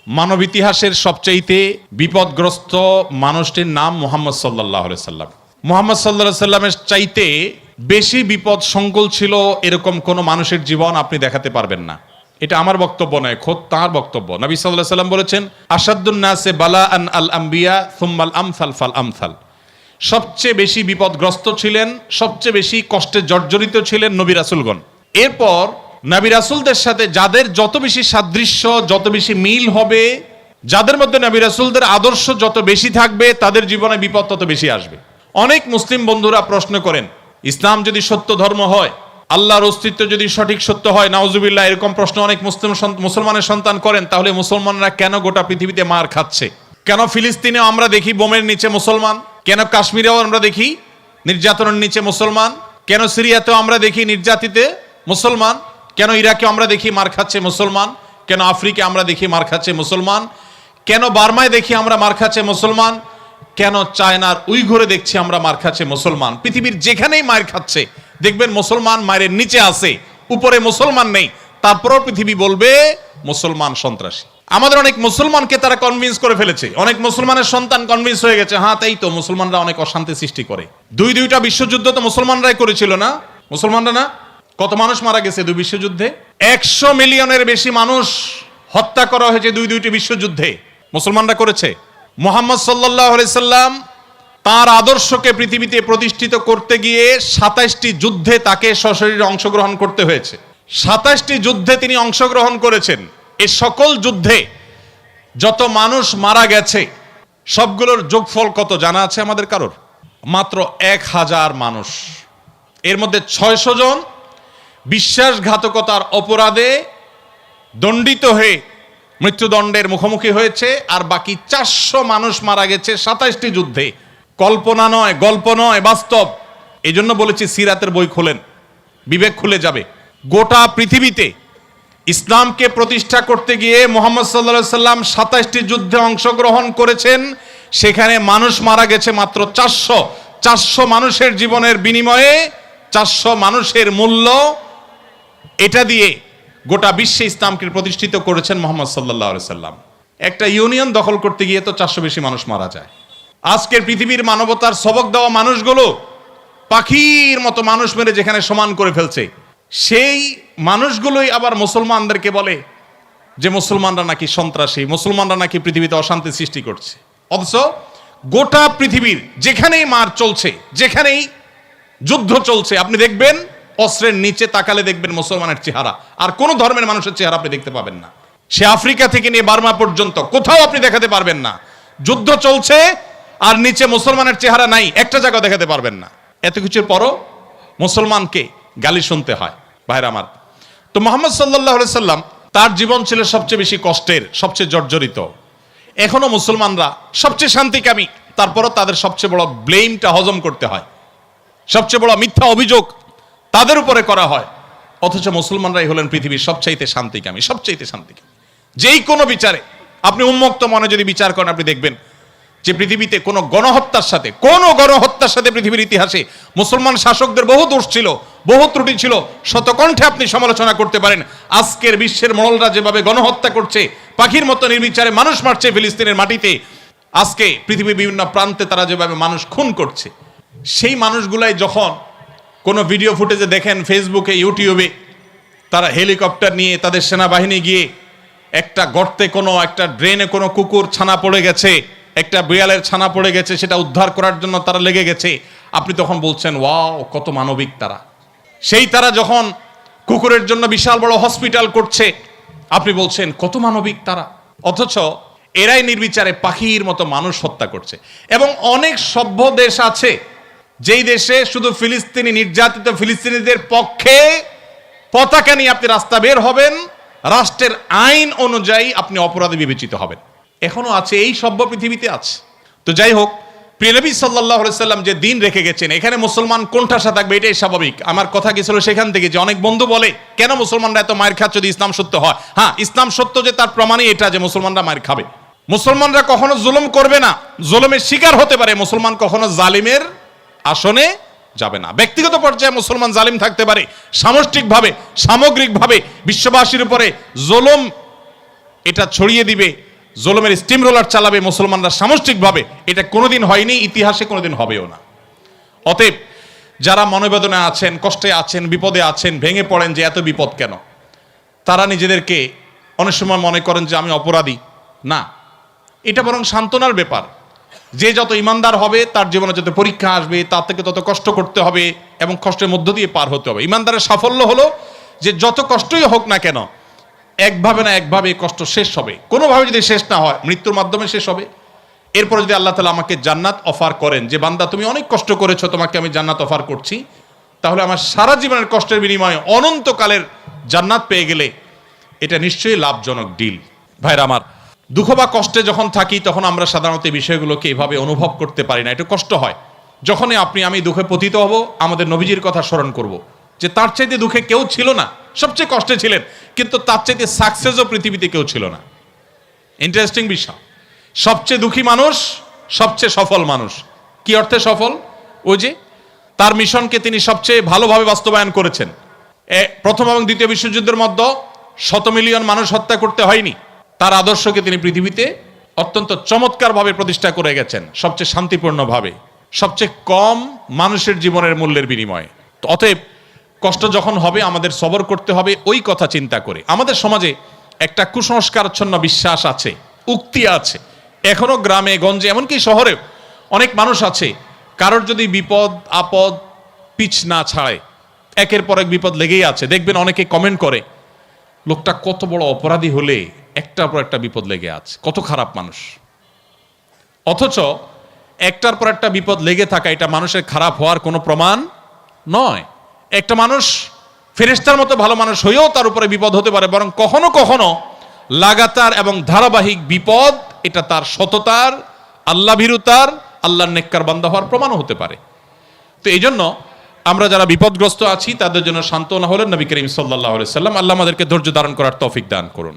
মানব ইতিহাসের সবচাইতে বিপদগ্রস্ত মানুষটির নাম মুহাম্মদ সাল্লাল্লাহু আলাইহি সাল্লাম। মুহাম্মদ সাল্লাল্লাহু আলাইহি সাল্লামের চাইতে বেশি বিপদ সংকুল ছিল এরকম কোন মানুষের জীবন আপনি দেখাতে পারবেন না। এটা আমার বক্তব্য নয়, খোদ তার বক্তব্য। নবী সাল্লাল্লাহু আলাইহি সাল্লাম বলেছেন, আশাদ্দুন নাসে বালাআন আল আম্বিয়া সুম্মাল আমসাল ফাল আমসাল। সবচেয়ে বেশি বিপদগ্রস্ত ছিলেন, সবচেয়ে বেশি কষ্টে জর্জরিত ছিলেন নবী রাসূলগণ। এরপর নবী রাসূলদের সাথে যাদের যত বেশি সাদৃশ্য, যত বেশি মিল হবে, যাদের মধ্যে নবী রাসূলদের আদর্শ যত বেশি থাকবে, তাদের জীবনে বিপদ তত বেশি আসবে। অনেক মুসলিম বন্ধুরা প্রশ্ন করেন, ইসলাম যদি সত্য ধর্ম হয়, আল্লাহর অস্তিত্ব যদি সঠিক সত্য হয়, নাউজুবিল্লাহ, এরকম প্রশ্ন অনেক মুসলমানের সন্তান করেন, তাহলে মুসলমানরা কেন গোটা পৃথিবীতে মার খাচ্ছে? কেন ফিলিস্তিনে আমরা দেখি বোমের নিচে মুসলমান? কেন কাশ্মীরেও আমরা দেখি নির্যাতনের নিচে মুসলমান? কেন সিরিয়াতেও আমরা দেখি নির্যাতিত মুসলমান? কেন ইরাকে আমরা দেখি মার খাচ্ছে মুসলমান? কেন আফ্রিকা আমরা দেখি মার খাচ্ছে মুসলমান? কেন বার্মায় দেখি আমরা মার খাচ্ছে মুসলমান? কেন চায়নার উইঘুরে দেখছি আমরা মার খাচ্ছে মুসলমান? পৃথিবীর যেখানেই মার খাচ্ছে দেখবেন মুসলমান মায়ের নিচে আছে, উপরে মুসলমান নেই। তারপরও পৃথিবী বলবে মুসলমান সন্ত্রাসী। আমাদের অনেক মুসলমানকে তারা কনভিন্স করে ফেলেছে, অনেক মুসলমানের সন্তান কনভিন্স হয়ে গেছে, হ্যাঁ তাই তো, মুসলমানরা অনেক অশান্তি সৃষ্টি করে। দুইটা বিশ্বযুদ্ধ তো মুসলমানরাই করেছিল না? মুসলমানরা না? কত মানুষ মারা গেছে দুই বিশ্বযুদ্ধে? 100 মিলিয়নের বেশি মানুষ হত্যা করা হয়েছে দুইটি বিশ্বযুদ্ধে, মুসলমানরা করেছে। মুহাম্মদ সাল্লাল্লাহু আলাইহি সাল্লাম তার আদর্শকে পৃথিবীতে প্রতিষ্ঠিত করতে গিয়ে 27টি যুদ্ধে তাকে সশরীরে অংশগ্রহণ করতে হয়েছে। 27টি যুদ্ধে তিনি অংশগ্রহণ করেছেন। এই সকল যুদ্ধে যত মানুষ মারা গেছে সবগুলোর যোগফল কত জানা আছে আমাদের কারোর? মাত্র 1000 মানুষ। এর মধ্যে 600 জন বিশ্বাসঘাতকতার অপরাধে দণ্ডিত হয়ে মৃত্যুদণ্ডের মুখোমুখি হয়েছে, আর বাকি 400 মানুষ মারা গেছে 27টি যুদ্ধে। কল্পনা নয়, গল্প নয়, বাস্তব। এই জন্য বলেছি সিরাতের বই খোলেন, বিবেক খুলে যাবে। গোটা পৃথিবীতে ইসলামকে প্রতিষ্ঠা করতে গিয়ে মুহাম্মদ সাল্লাল্লাহু আলাইহি সাল্লাম 27টি যুদ্ধে অংশগ্রহণ করেছেন, সেখানে মানুষ মারা গেছে মাত্র 400 মানুষের জীবনের বিনিময়ে 400 মানুষের মূল্য, এটা দিয়ে গোটা বিশ্বে ইসলামকে প্রতিষ্ঠিত করেছেন মুহাম্মদ সাল্লাল্লাহু আলাইহি সাল্লাম। একটা ইউনিয়ন দখল করতে গিয়ে তো 400 বেশি মানুষ মারা যায়। আজকের পৃথিবীর মানবতার সবক দেওয়া মানুষগুলো পাখির মতো মানুষ মেরে যেখানে সমান করে ফেলছে, সেই মানুষগুলোই আবার মুসলমানদেরকে বলে যে মুসলমানরা নাকি সন্ত্রাসী, মুসলমানরা নাকি পৃথিবীতে অশান্তি সৃষ্টি করছে। অথচ গোটা পৃথিবীর যেখানেই মার চলছে, যেখানেই যুদ্ধ চলছে, আপনি দেখবেন অস্ত্রের নিচে তাকালে দেখবেন মুসলমানের চেহারা, আর কোন ধর্মের মানুষের চেহারা আপনি দেখতে পাবেন না। সে আফ্রিকা থেকে নিয়ে বার্মা পর্যন্ত কোথাও আপনি দেখাতে পারবেন না। যুদ্ধ চলছে আর নিচে মুসলমানের চেহারা নাই, একটা জায়গা দেখাতে পারবেন না। এত কিছুর পরও মুসলমানকে গালি শুনতে হয়। ভাইরা আমার, তো মুহাম্মদ সাল্লাল্লাহু আলাইহি সাল্লাম তার জীবন ছিল সবচেয়ে বেশি কষ্টের, সবচেয়ে জর্জরিত। এখনো মুসলমানরা সবচেয়ে শান্তিকামী, তারপরও তাদের সবচেয়ে বড় ব্লেমটা হজম করতে হয়, সবচেয়ে বড় মিথ্যা অভিযোগ তাদের উপরে করা হয়। অথচ মুসলমানরাই হলেন পৃথিবীর সবচাইতে শান্তিকামী, সবচাইতে শান্তিকামী। যেই কোনো বিচারে আপনি উন্মুক্ত মনে যদি বিচার করেন, আপনি দেখবেন যে পৃথিবীতে কোনো গণহত্যার সাথে পৃথিবীর ইতিহাসে মুসলমান শাসকদের বহু দোষ ছিল, বহু ত্রুটি ছিল, শতকণ্ঠে আপনি সমালোচনা করতে পারেন। আজকের বিশ্বের মোড়লরা যেভাবে গণহত্যা করছে, পাখির মতো নির্বিচারে মানুষ মারছে ফিলিস্তিনের মাটিতে, আজকে পৃথিবীর বিভিন্ন প্রান্তে তারা যেভাবে মানুষ খুন করছে, সেই মানুষগুলাই যখন কোনো ভিডিও ফুটেজে দেখেন ফেসবুকে, ইউটিউবে, তারা হেলিকপ্টার নিয়ে তাদের সেনাবাহিনী গিয়ে একটা গর্তে, কোনো একটা ড্রেনে কোনো কুকুর ছানা পড়ে গেছে, একটা বিড়ালের ছানা পড়ে গেছে, সেটা উদ্ধার করার জন্য তারা লেগে গেছে, আপনি তখন বলছেন ওয়াও কত মানবিক তারা। সেই তারা যখন কুকুরের জন্য বিশাল বড় হসপিটাল করছে, আপনি বলছেন কত মানবিক তারা। অথচ এরাই নির্বিচারে পাখির মতো মানুষ হত্যা করছে। এবং অনেক সভ্য দেশ আছে যেই দেশে শুধু ফিলিস্তিনি নির্যাতিত ফিলিস্তিনিদের পক্ষে পতাকা নিয়ে আপনি রাস্তা বের হবেন, রাষ্ট্রের আইন অনুযায়ী আপনি অপরাধী বিবেচিত হবেন। এখনো আছে, এই সভ্য পৃথিবীতে আছে। তো যাই হোক, প্রিয় নবী সাল্লাল্লাহু আলাইহি সাল্লাম যে দিন রেখে গেছেন, এখানে মুসলমান কোণঠাসা থাকবে, এটাই স্বাভাবিক। আমার কথা গেছিল সেখান থেকে যে অনেক বন্ধু বলে কেন মুসলমানরা এত মায়ের খাচ্ছে যদি ইসলাম সত্য হয়। হ্যাঁ, ইসলাম সত্য যে তার প্রমাণই এটা যে মুসলমানরা মায়ের খাবে। মুসলমানরা কখনো জুলুম করবে না, জুলুমের শিকার হতে পারে, মুসলমান কখনো জালিমের আসনে যাবে না। ব্যক্তিগত পর্যায়ে মুসলমান জালিম থাকতে পারে, সামগ্রিকভাবে বিশ্ববাসীর উপরে জুলুম এটা ছড়িয়ে দিবে জুলুমের স্টিম রোলার চালাবে মুসলমানরা সামষ্টিকভাবে, এটা কোনোদিন হয়নি, ইতিহাসে কোনোদিন হবেও না। অতএব যারা মনোবেদনা আছেন, কষ্টে আছেন, বিপদে আছেন, ভেঙে পড়েন যে এত বিপদ কেন, তারা নিজেদেরকে অনেক সময় মনে করেন যে আমি অপরাধী। না, এটা বরং সান্ত্বনার ব্যাপার। যে যত ইমানদার হবে তার জীবনে যত পরীক্ষা আসবে তার থেকে তত কষ্ট করতে হবে এবং কষ্টের মধ্য দিয়ে পার হতে হবে। ইমানদারের সাফল্য হলো যে যত কষ্টই হোক না কেন, একভাবে না একভাবে এই কষ্ট শেষ হবে। কোনোভাবে যদি শেষ না হয়, মৃত্যুর মাধ্যমে শেষ হবে। এরপর যদি আল্লাহ তাআলা আমাকে জান্নাত অফার করেন যে বান্দা তুমি অনেক কষ্ট করেছো, তোমাকে আমি জান্নাত অফার করছি, তাহলে আমার সারা জীবনের কষ্টের বিনিময়ে অনন্তকালের জান্নাত পেয়ে গেলে এটা নিশ্চয়ই লাভজনক ডিল। ভাইরা আমার, দুঃখ বা কষ্টে যখন থাকি তখন আমরা সাধারণত এই বিষয়গুলোকে এভাবে অনুভব করতে পারি না, একটু কষ্ট হয়। যখনই আমি দুঃখে পতিত হব, আমাদের নবীজির কথা স্মরণ করব যে তার চাইতে দুঃখে কেউ ছিল না, সবচেয়ে কষ্টে ছিলেন, কিন্তু তার চাইতে সাকসেসও পৃথিবীতে কেউ ছিল না। ইন্টারেস্টিং বিষয়, সবচেয়ে দুঃখী মানুষ সবচেয়ে সফল মানুষ। কি অর্থে সফল? ওই যে তার মিশনকে তিনি সবচেয়ে ভালোভাবে বাস্তবায়ন করেছেন। প্রথম এবং দ্বিতীয় বিশ্বযুদ্ধের মধ্যে 100 মিলিয়ন মানুষ হত্যা করতে হয়নি। তার আদর্শকে তিনি পৃথিবীতে অত্যন্ত চমৎকারভাবে প্রতিষ্ঠা করে গেছেন, সবচেয়ে শান্তিপূর্ণভাবে, সবচেয়ে কম মানুষের জীবনের মূল্যের বিনিময়ে। অতএব কষ্ট যখন হবে আমাদের সবর করতে হবে ওই কথা চিন্তা করে। আমাদের সমাজে একটা কুসংস্কারাচ্ছন্ন বিশ্বাস আছে, উক্তি আছে, এখনো গ্রামে গঞ্জে এমনকি শহরেও অনেক মানুষ আছে, কারোর যদি বিপদ আপদ পিছ না ছাড়ে, একের পর এক বিপদ লেগেই আছে। দেখবেন অনেকে কমেন্ট করে, লোকটা কত বড় অপরাধী হলে একটার পর একটা বিপদ লেগে আছে, কত খারাপ মানুষ। অথচ একটার পর একটা বিপদ লেগে থাকা এটা মানুষের খারাপ হওয়ার কোনো প্রমাণ নয়। একটা মানুষ ফেরেশতার মতো ভালো মানুষ হয়েও তার উপরে বিপদ হতে পারে, বরং কখনো কখনো লাগাতার এবং ধারাবাহিক বিপদ এটা তার সততার, আল্লাহ ভীরুতার, আল্লাহর নেককার বান্দা হওয়ার প্রমাণও হতে পারে। তো এই জন্য আমরা যারা বিপদগ্রস্ত আছি তাদের জন্য সান্ত্বনা হলেন নবী করিম সাল্লাল্লাহু আলাইহি ওয়াসাল্লাম। আল্লাহ আমাদেরকে ধৈর্য ধারণ করার তৌফিক দান করুন।